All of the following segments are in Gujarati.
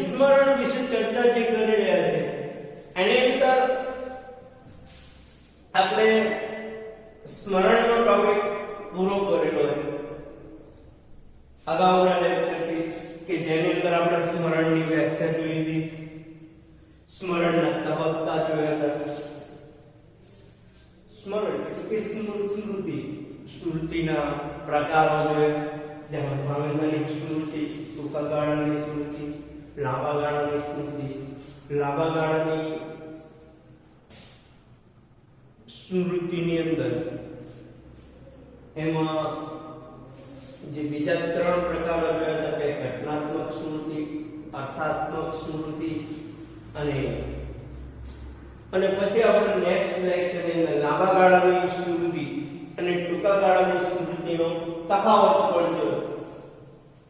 વિસ્મરણ વિશે ચર્ચા જે કરી રહ્યા છે એની અંદર આપણે સ્મરણનો ટોપિક પૂરો કરેલો છે અગાઉના લેક્ચરથી કે જેની અંદર આપણે સ્મરણની વ્યાખ્યા જોઈ હતી, સ્મરણના તબક્કા જોયા હતા. સ્મરણ એટલે સ્મૃતિ, સ્મૃતિના પ્રકારો જોયા, જેમાં સાંવેદનિક સ્મૃતિ, ટૂંકા ગાળાની સ્મૃતિ, લાંબા ગાળાની સ્મૃતિ. લાંબા ગાળાની સ્મૃતિની અંદર એમાં જે બીજા ત્રણ પ્રકારો જોયા હતા કે ઘટનાત્મક સ્મૃતિ, અર્થાત્મક સ્મૃતિ અને પછી આપણે નેક્સ્ટ લેક્ચરની અંદર લાંબા ગાળાની સ્મૃતિ અને ટૂંકા ગાળાની સ્મૃતિનો તફાવત પણ જોયો.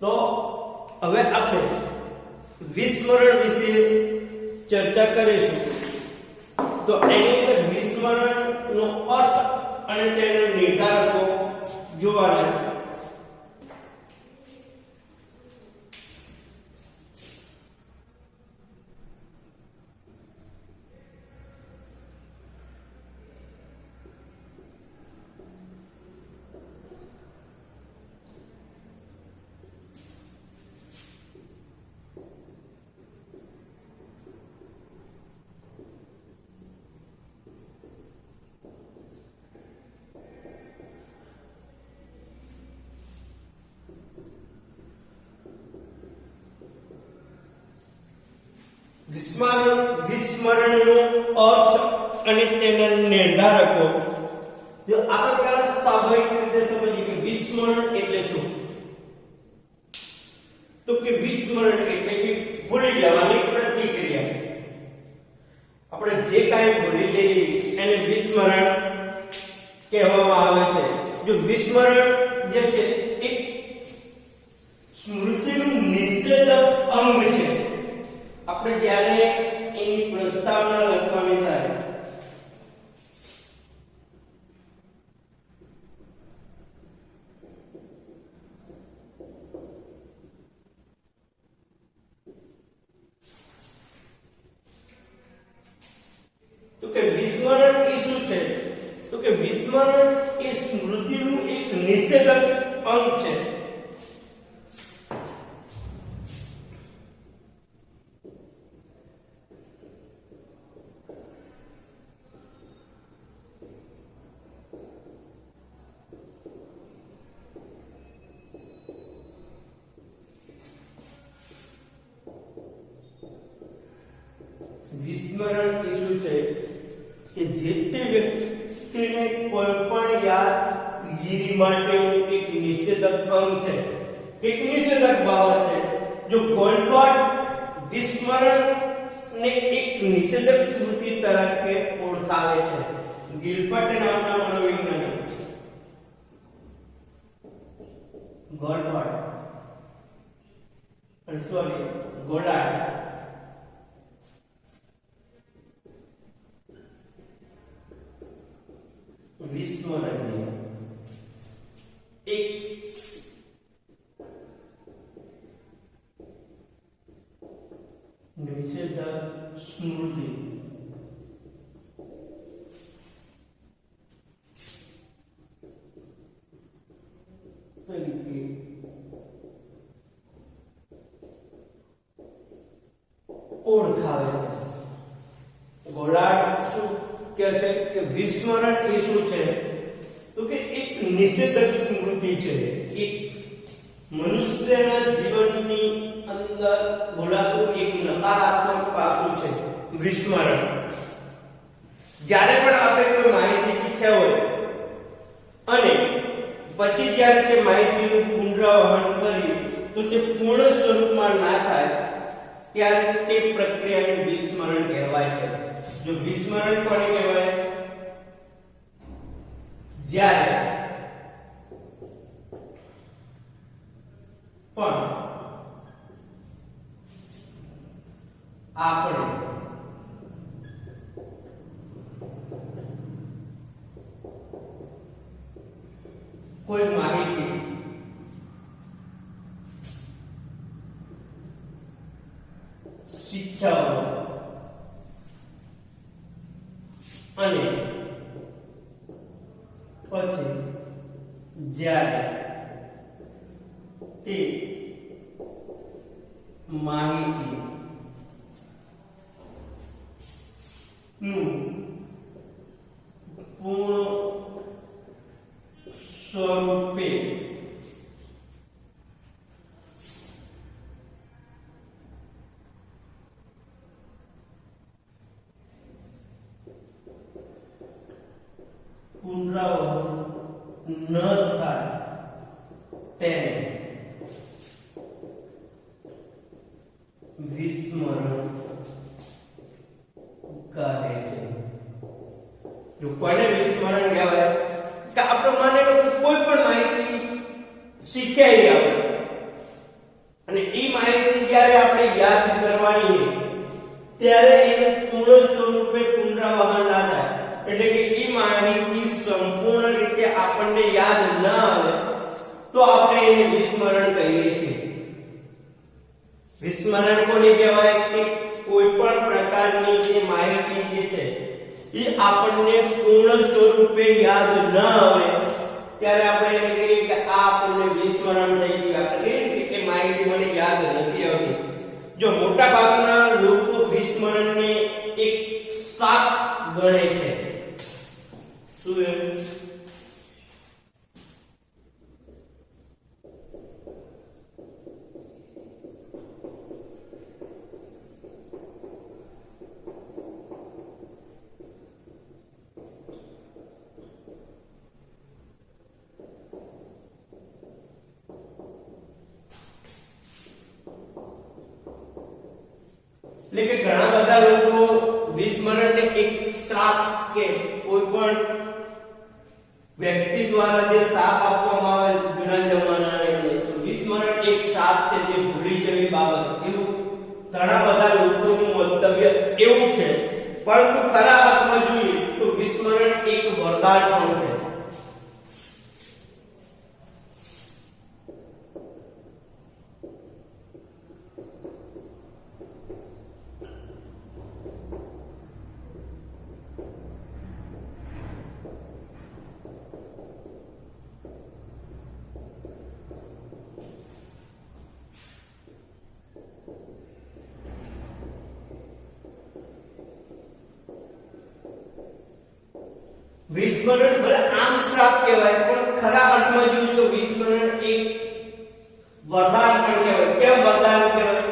તો હવે આપણે વિસ્મરણ વિશે ચર્ચા કરીશું. તો એની અંદર વિસ્મરણનો અર્થ અને તેના નિર્ધારકો જોવાના છે. વિસ્મરણનો અર્થ અને તેના નિર્ધારકો. જો આપણે પહેલા સ્વાભાવિક રીતે સમજીએ કે વિસ્મરણ એટલે શું, તો કે વિસ્મરણ એટલે કે ભૂલી જવાની પ્રતિક્રિયા. આપણે જે કાંઈ ભૂલી જઈએ એને વિસ્મરણ કહેવામાં આવે છે. જો વિસ્મરણ જે છે એક સ્મૃતિનું નિષેધક અંગ છે. આપણે જ્યારે એની પ્રસ્તાવના લખવાની થાય તો કે વિસ્મરણ એ શું છે, તો કે વિસ્મરણ એ સ્મૃતિનું એક નિષેધક અંગ છે. વિસ્મરણ એ શું છે કે જે તે વ્યક્તિને કોઈ પણ યાદગીરી માટેનું એક નિષેધક અંગ છે, એક નિષેધક બાબત છે. જો ગોલ્ડબર્ગ વિસ્મરણને એક નિષેધક સ્મૃતિ તરીકે ઓળખાવે છે. ગિલ્બર્ટ નામના મનોવૈજ્ઞાનિક ગોડાર્ડ વિસ્મરણને એક નિષેધક સ્મૃતિ તરીકે ઓળખાવે છે. ગોલાર્ડ શું કહે છે કે વિસ્મરણ એ શું છે, તો કે એક નિષેધક સ્મૃતિ છે. એક મનુષ્યના જીવનની અંદર બોલાતું એક નકારાત્મક પાસું છે વિસ્મરણ. જ્યારે પણ આપણે કોઈ માહિતી શીખ્યા હોય અને પછી જ્યારે તે માહિતીનું પુનરાવહન કરીએ તો તે પૂર્ણ સ્વરૂપમાં ના થાય ત્યારે તે પ્રક્રિયાને વિસ્મરણ કહેવાય છે. જો વિસ્મરણ કોને કહેવાય, જ્યારે પણ આપણે કોઈ માહિતી શીખ્યા હોય અને પછી જ્યારે તે માહિતી નું પૂર્ણ સ્વરૂપે પુનરાવર્તન ન થાય તેને વિસ્મરણ કહે છે. જો કોને વિસ્મરણ કહેવાય કે આપણે માને કોઈ પણ માહિતી શીખ્યા આપણે અને એ માહિતી જ્યારે આપણે યાદ કરવાની ત્યારે એને પૂર્ણ સ્વરૂપે પુનરાવર્તન ના થાય, એટલે કે એ માહિતી સંપૂર્ણ રીતે આપણને યાદ ન આવે તો આપણે એને વિસ્મરણ કહીએ છીએ. વિસ્મરણ કોને કહેવાય કે કોઈ પણ પ્રકારની જે માહિતી જે છે એ આપણને પૂર્ણ સ્વરૂપે યાદ ન આવે ત્યારે આપણે એને કહીએ કે આ આપણને વિસ્મરણ થઈ ગયું. આપણે કહીએ કે માહિતી મને યાદ નથી આવતી. જો મોટા ભાગના લોકો વિસ્મરણને એક શાપ ગણે છે. શું એમ? એટલે કે ઘણા બધા લોકો વિસ્મરણને એક શાપ કે કોઈ પણ વ્યક્તિ દ્વારા જે શાપ આપવામાં આવે જૂના જમાનાની અંદર, વિસ્મરણ એક શાપ છે જે ભૂલી જવી બાબત, એવું ઘણા બધા લોકોનું મંતવ્ય એવું છે. પરંતુ ખરા અર્થમાં જોઈએ તો વિસ્મરણ એક વરદાન પણ છે. વિસ્મરણ ભલે આમ શ્રાપ કહેવાય પણ ખરા અર્થમાં જોઈએ તો વિસ્મરણ એક વરદાન પણ કહેવાય. કેમ વરદાન કહેવાય?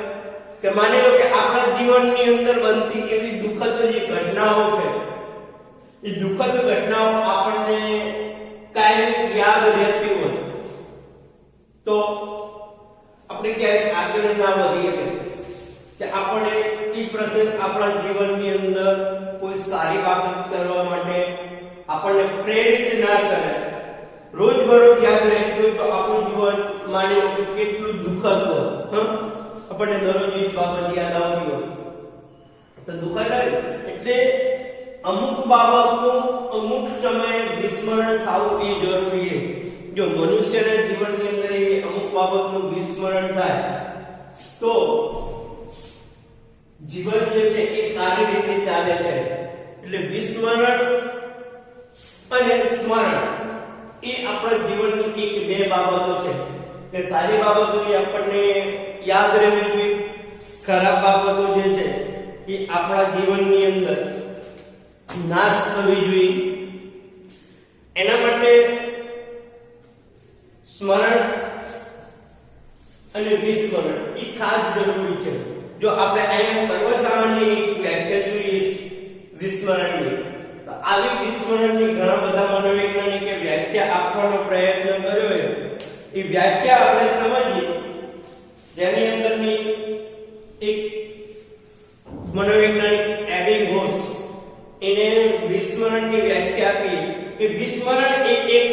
કે માની લો કે આપણા જીવનની અંદર બનતી એવી દુઃખદ જે ઘટનાઓ છે એ દુઃખદ ઘટનાઓ આપણને કાયમ યાદ રહેતી હોય તો આપણે ક્યારેક આગળ ના વધીએ કે આપણે એ પ્રસંગ આપણા જીવનની અંદર કોઈ સારી બાબત કરવા માટે આપણને પ્રેરિત ના કરે. રોજબરોજ યાદ રહેતું તો આપણું જીવન માની લો કે કેટલું દુઃખદ હોય. આપણને દરરોજ એ બાબત યાદ આવતી હોય તો દુઃખદ આવે. એટલે અમુક બાબતનું અમુક સમયે વિસ્મરણ થવું એ જરૂરી છે. જો મનુષ્યના જીવનની અંદર એવી અમુક બાબતનું વિસ્મરણ થાય તો જીવન જે છે એ સારી રીતે ચાલે છે. એટલે વિસ્મરણ અને સ્મરણ એ આપણા જીવનની એક બે બાબતો છે કે સારી બાબતો એ આપણને યાદ રહેવી જોઈએ, ખરાબ બાબતો જે છે એ આપણા જીવનની અંદર નાશ થવી જોઈએ. એના માટે સ્મરણ અને વિસ્મરણ એ ખાસ જરૂરી છે. જો આપણે અહીંયા સર્વસામાન્ય એક વ્યાખ્યા જોઈએ વિસ્મરણની તો આવી વિસ્મરણની ઘણા બધા મનોવૈજ્ઞાનિકે વ્યાખ્યા આપવાનો પ્રયત્ન કર્યો છે. એ વ્યાખ્યા આપણે સમજીએ જેની અંદરની એક મનોવૈજ્ઞાનિક એબિંગહોસ એને વિસ્મરણની વ્યાખ્યા આપી કે વિસ્મરણ એ એક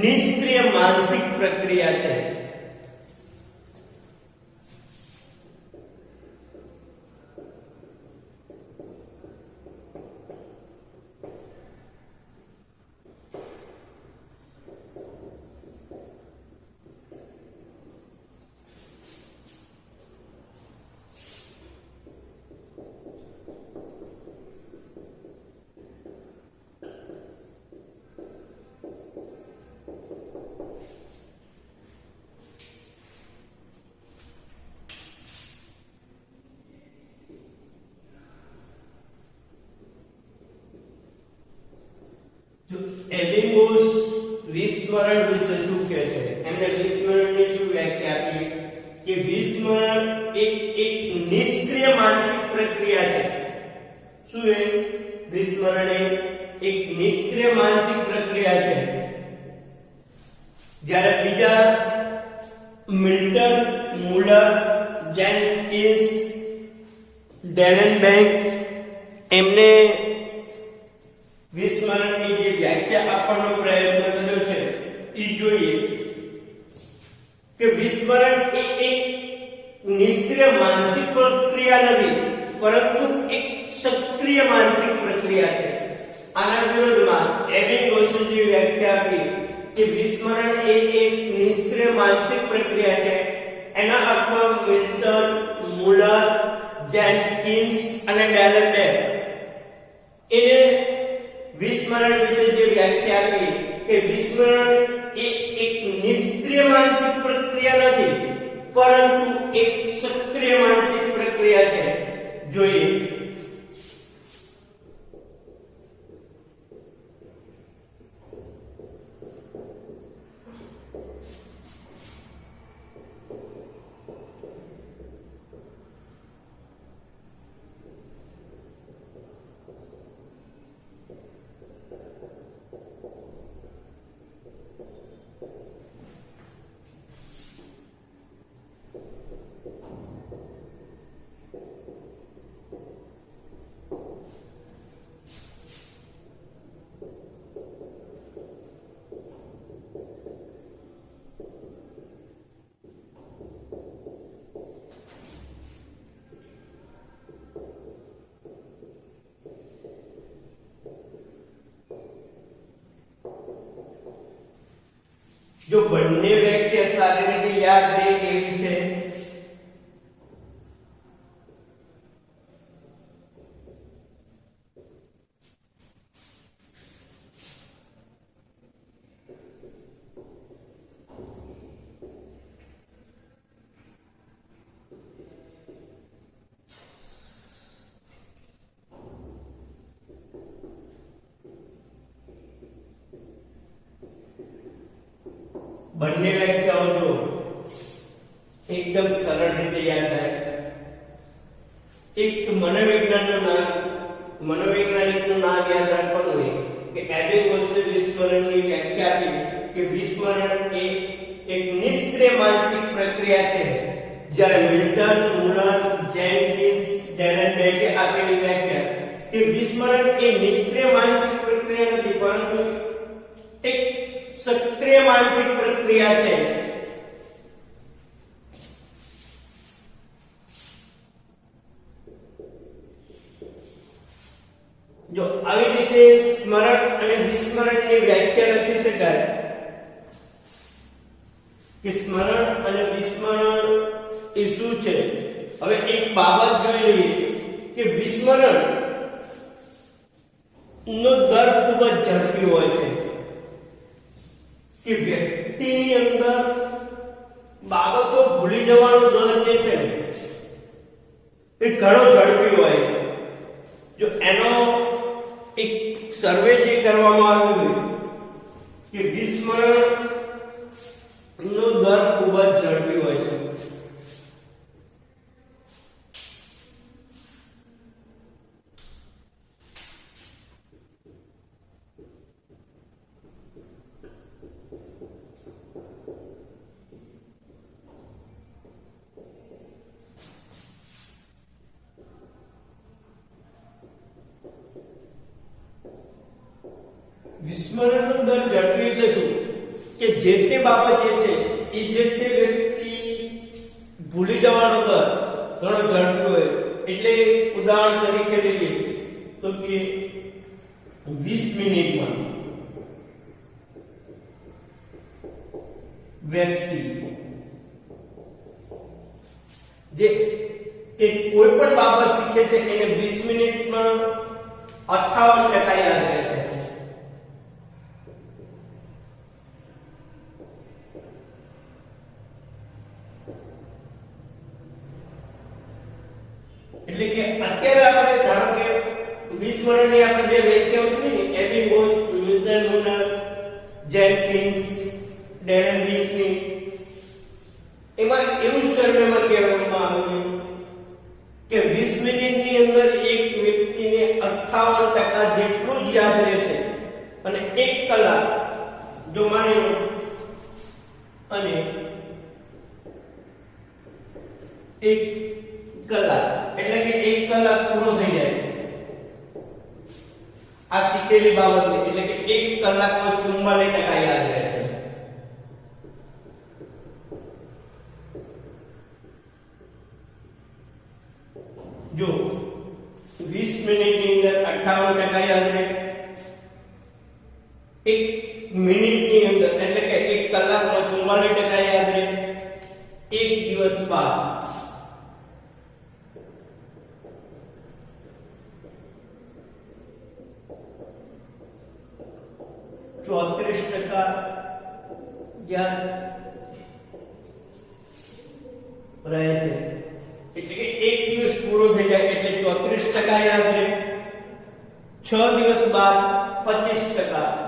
નિષ્ક્રિય માનસિક પ્રક્રિયા છે. વિસ્મરણ વિશે શું કહે છે? એમને વિસ્મરણની શું વ્યાખ્યા આપી કે વિસ્મરણ એક નિષ્ક્રિય માનસિક પ્રક્રિયા છે. શું એ? વિસ્મરણ એક નિષ્ક્રિય માનસિક પ્રક્રિયા છે. જ્યારે બીજા મિલ્ટન, મુલર, જેનકિન્સ, ડેલનબેર્ગ એમને વિસ્મરણની જે વ્યાખ્યા આપવાનો પ્રયત્ન કર્યો છે એ જોઈએ કે વિસ્મરણ એક નિષ્ક્રિય માનસિક પ્રક્રિયા નથી, પરંતુ એક સક્રિય માનસિક પ્રક્રિયા છે. આના વિરોધમાં એબિંગહોસે જે વ્યાખ્યા આપી કે વિસ્મરણ એક નિષ્ક્રિય માનસિક પ્રક્રિયા છે, એના અર્થમાં મિલ્ટન, મુલર, જેનકિન્સ અને ડેલનબેર્ગ એને વિસ્મરણ વિશે જે વ્યાખ્યા આપી કે વિસ્મરણ એક નિષ્ક્રિય માનસિક પ્રક્રિયા નથી, પરંતુ એક સક્રિય માનસિક પ્રક્રિયા છે. જોઈએ જો બંને વ્યાખ્યા સારી રીતે યાદ રહે એવી છે બંને વ્યાખ્યાઓ જો એકદમ સરળ રીતે યાદ થાય. એક મનોવૈજ્ઞાનિકનું નામ યાદ રાખવાનું હોય કે એબિંગહોસે વિસ્મરણની વ્યાખ્યા આપી કે વિસ્મરણ એક નિષ્ક્રિય માનસિક પ્રક્રિયા છે, જ્યારે મિલ્ટન, મુલર, જેનકિન્સ, ડેલનબેર્ગે આપેલી વ્યાખ્યા કે વિસ્મરણ એ નિષ્ક્રિય માનસિક પ્રક્રિયા નથી, પરંતુ એક સક્રિય માનસિક પ્રક્રિયા છે. જો આવી રીતે સ્મરણ અને વિસ્મરણની વ્યાખ્યા લખી શકાય કે સ્મરણ અને વિસ્મરણ એ શું છે. હવે એક બાબત જોઈ લઈએ કે વિસ્મરણ નો દર ખૂબ જ ઝડપી હોય છે કે વ્યક્તિની અંદર બાબતો ભૂલી જવાનો દર જે છે એ ઘણો ઝડપી હોય છે. જો એનો એક સર્વે જે કરવામાં આવ્યું કે વિસ્મરણ નો દર ખૂબ જ ઝડપી હોય છે. વિસ્મરણનો દર ઝડપી એટલે શું કે જે તે બાબત જે છે એ જે તે વ્યક્તિ ભૂલી જવાનો દર ઘણો ઝડપી હોય. એટલે ઉદાહરણ તરીકે લઈએ તો કે 20 મિનિટમાં વ્યક્તિ જે તે કોઈ પણ બાબત શીખે છે એને 20 મિનિટમાં 58% યાદ રહે છે. એટલે કે અત્યારે આપણે ધારો કે વિસ્મરણની આપણે જે વ્યાખ્યાઓ જોઈ ને એબિંગહોસ, મિલ્ટન, મુલર, જેનકિન્સ, ડેનબીસની એમાં એવું સર્વેમાં કહેવામાં આવ્યું કે 20 મિનિટની અંદર એક વ્યક્તિને 58% જેટલું જ યાદ રહે છે અને 1 કલાક જો માની લો અને 1 કલાક એટલે કે 1 કલાક પૂરો થઈ જાય આ શીખેલી બાબત છે એટલે કે 1 કલાકમાં 44% યાદ રહે છે. જો 20 મિનિટની અંદર 58% યાદ રહે, 1 મિનિટની અંદર એટલે કે 1 કલાકમાં 44% યાદ રહે, 1 દિવસ બાદ 34% યાદ રહે છે એટલે કે 1 દિવસ પૂરો થઈ જાય એટલે 34% યાદ રહે, 6 દિવસ બાદ 25%.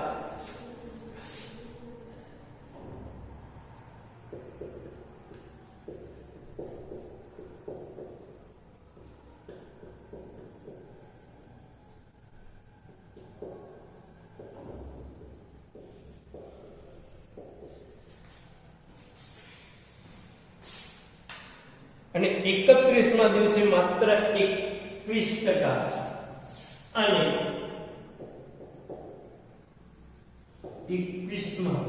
અને 31મા દિવસે માત્ર 21% અને 21મા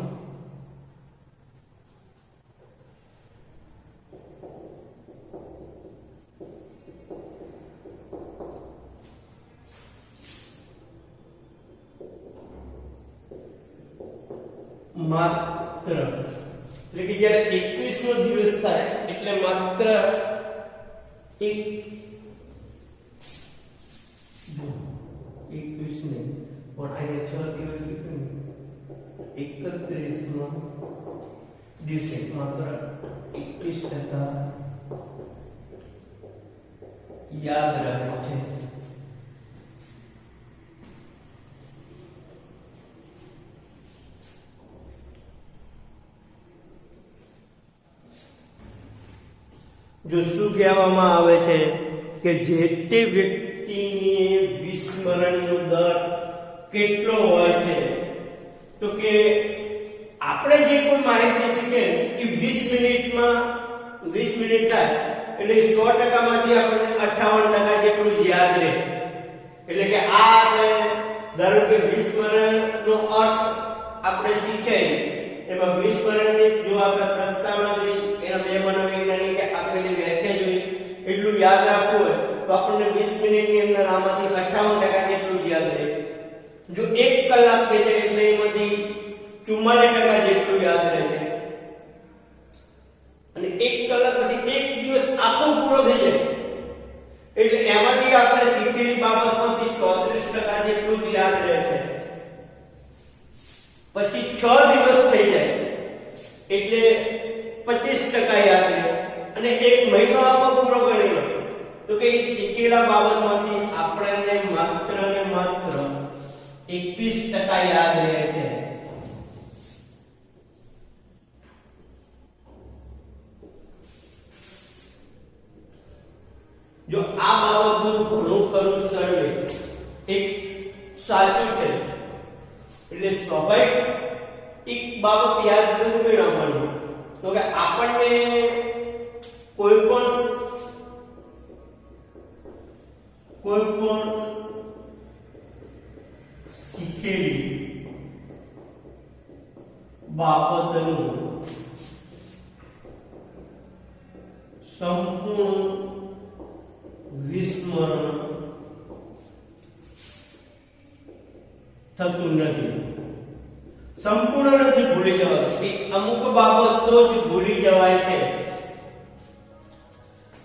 માત્ર એટલે કે જ્યારે 21મો દિવસ થાય એટલે માત્ર 21 ને પણ અહીંયા 6 દિવસ લીધું ને 31મા દિવસે માત્ર 21% યાદ રહે છે. જો શું કહેવામાં આવે છે કે જે તે વ્યક્તિને વિસ્મરણનો દર કેટલો હોય છે તો કે આપણે જે કોઈ માહિતી શીખે કે 20 મિનિટમાં 20 મિનિટ થાય એટલે 100% માંથી આપણને 58% જેટલું યાદ રહે એટલે કે આ આપણે ધારો કે વિસ્મરણનો અર્થ આપણે શીખે એમાં વિસ્મરણની જો આપણે પ્રસ્તાવના જોઈ એના બે મનોવૈજ્ઞાનિકે આપેલી વ્યાખ્યા જોઈ એટલું યાદ રાખવું હોય તો આપણને 20 મિનિટની અંદર આમાંથી 58% જેટલું યાદ રહે. જો 1 કલાક થઈ જાય એટલે એમાંથી 44% જેટલું યાદ રહે છે અને 1 કલાક પછી 1 દિવસ આખો પૂરો થઈ જાય એટલે એમાંથી આપણે શીખેલી બાબતમાંથી 34% જેટલું યાદ રહે છે. પછી 6 દિવસ થઈ જાય એટલે 25% યાદ રહે અને 1 મહિનો આખો પૂરો ગણી લો તો કે એ શીખેલા બાબતમાંથી આપણને માત્ર ને માત્ર 21% યાદ રહે છે. જો આ બાબતનું ઘણું ખરું સર્વે એક સાચું છે એટલે સ્વાભાવિક એક બાબત યાદ કરવું રાખવાનું તો કે આપણને કોઈ પણ શીખેલી બાબતનું સંપૂર્ણ વિસ્મરણ થતું નથી. સંપૂર્ણ નથી ભૂલી જવાતું, અમુક બાબતો જ ભૂલી જવાય છે.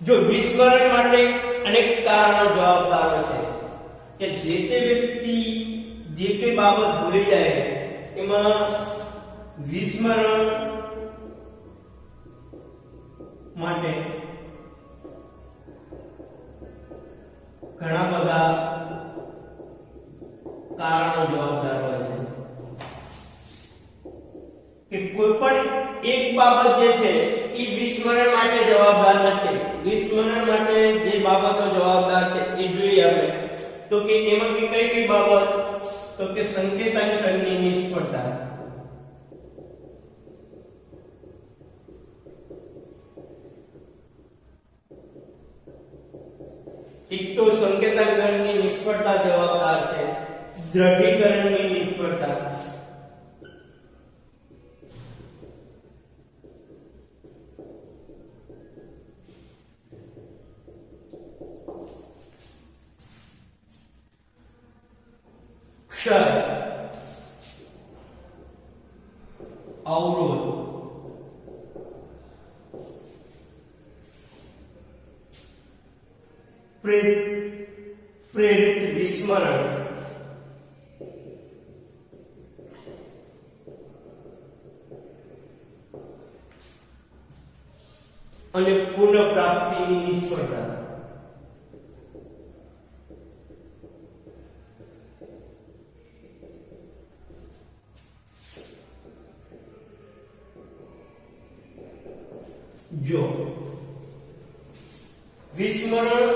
જો વિસ્મરણ માટે અનેક કારણો જવાબદાર છે કે જે તે વ્યક્તિ જે તે બાબત ભૂલી જાય એમાં વિસ્મરણ માટે ઘણા બધા કારણો જવાબદાર હોય છે કે કોઈ પણ એક બાબત જે છે એ વિસ્મરણ માટે જવાબદાર નથી. વિસ્મરણ માટે જે બાબતો જવાબદાર છે એ જોઈએ આપણે. તો કે એમાં કે કઈ બાબત? તો કે સંકેતાંકનની નિષ્ફળતા. એક તો સંકેતાંકનની નિષ્ફળતા જવાબદાર છે, દ્રઢીકરણની નિષ્ફળતા, ક્ષય, અવરોધ, પ્રેરિત વિસ્મરણ, અને પુનઃપ્રાપ્તિની નિષ્ફળતા. જો વિસ્મરણ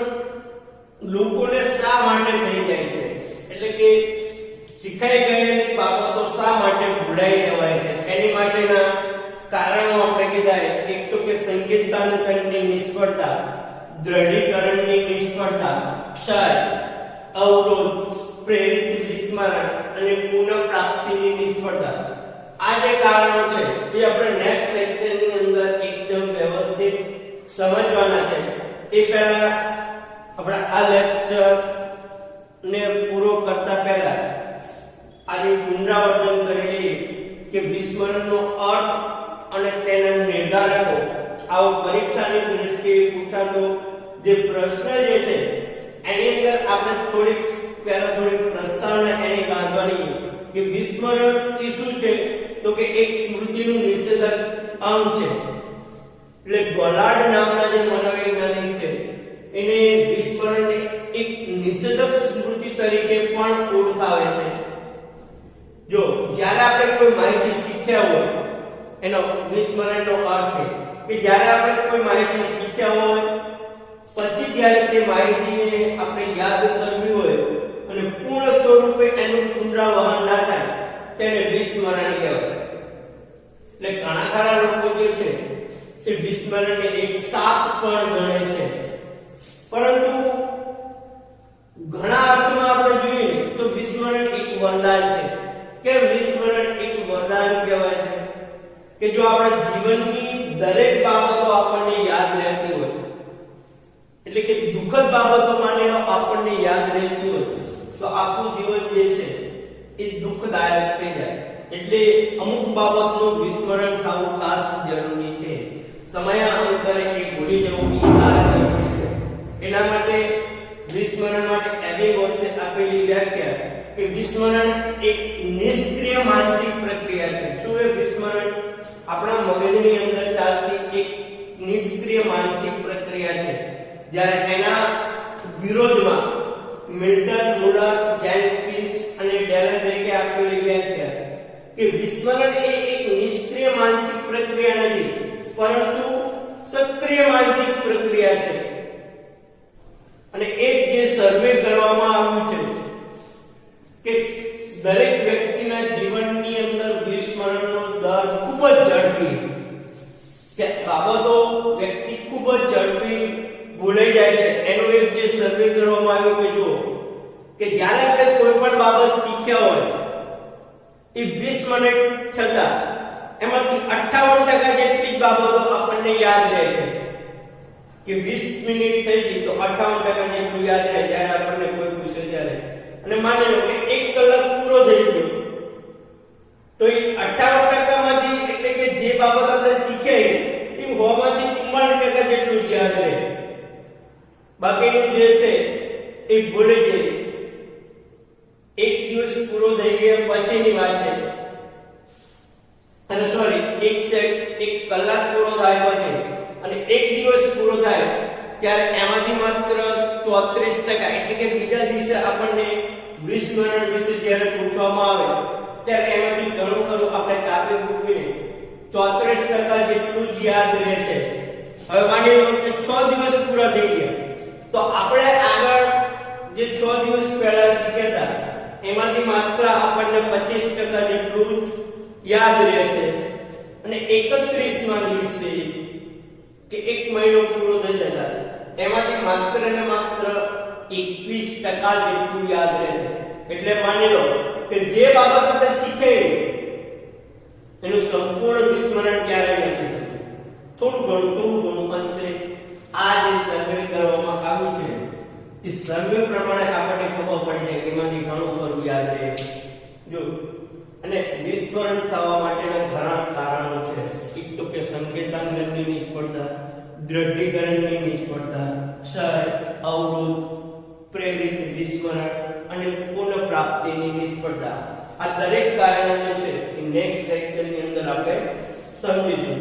લોકોને શા માટે થઈ જાય છે, એટલે કે શીખાઈ ગયેલી બાબતો શા માટે ભૂલાઈ જવાય છે, એની માટેના કારણો આપણે કીધા. એક તો કે સંકેતાંકનની નિષ્ફળતા, દ્રઢીકરણની નિષ્ફળતા, ક્ષય, અવરોધ, પ્રેરિત વિસ્મરણ અને પુનઃપ્રાપ્તિની નિષ્ફળતા. આ જે કારણો છે એ આપણે નેક્સ્ટ લેક્ચરની અંદર એકદમ વ્યવસ્થિત સમજવાના છે. એ પહેલા આપણે આ લેક્ચર ને પૂરો કરતા પહેલા આની પુનરાવર્તન કરેલી કે વિસ્મરણનો અર્થ અને તેના નિર્ધારકો, આવો પરીક્ષાની દૃષ્ટિએ પૂછાતો જે પ્રશ્ન જે છે એની અંદર આપણે થોડીક પ્રસ્તાવના એની બાંધવાની કે વિસ્મરણ એ શું છે? તો કે એક સ્મૃતિનું નિષેધક અંગ છે. એટલે ગોલાર્ડ નામના જે મનોવૈજ્ઞાનિક છે એને વિસ્મરણને એક નિષેધક સ્મૃતિ તરીકે પણ ઓળખાવે છે. જો જ્યારે આપણે કોઈ માહિતી શીખ્યા હોય એનો વિસ્મરણનો અર્થ છે કે જ્યારે આપણે કોઈ માહિતી શીખ્યા હોય પછી જ્યારે તે માહિતીને આપણે યાદ કરવી હોય અને પૂર્ણ સ્વરૂપે એનું પુનરાવહન ના થાય તેને વિસ્મરણ કહેવાય. એટલે ઘણા ખરા લોકો જે છે એ વિસ્મરણને એક શાપ પણ ગણે છે. પરંતુ ઘણા અર્થમાં આપણે જોઈએ તો વિસ્મરણ એક વરદાન છે. કેમ વિસ્મરણ એક વરદાન કહેવાય છે? કે જો આપણા જીવનની દરેક બાબતો આપણને યાદ રહેતી હોય, એટલે કે દુઃખદ બાબતો માની લો આપણને યાદ રહેતી હોય તો આપણું જીવન જે છે એ દુઃખદાયક થઈ જાય. એટલે અમુક બાબતનું વિસ્મરણ થવું ખાસ જરૂરી છે. સમયાંતરે એ ભૂલી જવું ખાસ જરૂરી છે. એના માટે વિસ્મરણ માટે એબિંગહોસે આપેલી વ્યાખ્યા કે વિસ્મરણ એક નિષ્ક્રિય માનસિક પ્રક્રિયા છે. શું એ વિસ્મરણ? આપણા મગજની અંદર ચાલતી એક નિષ્ક્રિય માનસિક પ્રક્રિયા છે. જ્યારે એના વિરોધમાં મિલ્ટન, મુલર, જેનકિન્સ અને ડેલનબેકે આપેલી વ્યાખ્યા કે વિસ્મરણ એ એક નિષ્ક્રિય માનસિક પ્રક્રિયા નથી પરંતુ સક્રિય માનસિક પ્રક્રિયા છે. અને એક જે સર્વે કરવામાં આવ્યું છે કે દરેક વ્યક્તિના જીવનની અંદર વિસ્મરણનો દર ખૂબ જ ઝડપી, કે બાબતો વ્યક્તિ ખૂબ જ ઝડપી ભૂલાઈ જાય છે. એનું એક જે સર્વે કરવામાં આવ્યું કે જો કે જ્યારે આપણે કોઈ પણ બાબત શીખ્યા હોય એ 20 મિનિટ થતા એમાંથી 58% જેટલી બાબતો આપણને યાદ રહે છે. કે 20 મિનિટ થઈ ગઈ તો 58% જેટલું યાદ રહે જ્યારે આપણને કોઈ પૂછે ત્યારે. અને માની લો કે 1 કલાક પૂરો થઈ ગયો તો એ 58% માંથી, એટલે કે જે બાબત આપણે શીખ્યા એ 100 માંથી 44% જેટલું યાદ રહે. બાકીનું જે છે એ ભૂલી જાય. એક દિવસ પૂરો થઈ ગયા પછીની વાત છે, અને સોરી એક કલાક પૂરો થાય પછી અને એક દિવસ પૂરો થાય ત્યારે એમાંથી માત્ર 34%, એટલે કે બીજા દિવસે આપણને વિસ્મરણ વિશે જ્યારે પૂછવામાં આવે ત્યારે એમાંથી ઘણું ખરું આપણે કાપી મૂકીને 34% જેટલું જ યાદ રહે છે. હવે માની લો કે 6 દિવસ પૂરા થઈ ગયા તો આપણે આગળ જે 6 દિવસ પહેલા શીખ્યા હતા એમાંથી માત્ર આપણને 25% જેટલું જ યાદ રહે છે અને 31મા દિવસે કે એક મહિનો પૂરો થઈ જતા એમાંથી માત્ર ને માત્ર 21% જેટલું યાદ રહે છે. એટલે માની લો કે જે બાબત આપણે શીખે એનું સંપૂર્ણ વિસ્મરણ ક્યારેય નથી થતું. થોડું ઘણું અંશે આ જે સર્વે કરવામાં આવ્યું છે એ સર્વે પ્રમાણે આપણને ખબર પડી જાય કે એમાંથી ઘણું ખરું યાદ રહે. જો અને વિસ્મરણ થવા માટેના ઘણા કારણો છે. એક તો કે સંકેતાંગની નિષ્ફળતા, દ્રઢીકરણની નિષ્ફળતા, ક્ષય, અવરોધ, પ્રેરિત વિસ્મરણ અને પુનઃપ્રાપ્તિની નિષ્ફળતા. આ દરેક કારણો જે છે એ નેક્સ્ટ લેક્ચરની અંદર આપણે સમજીશું.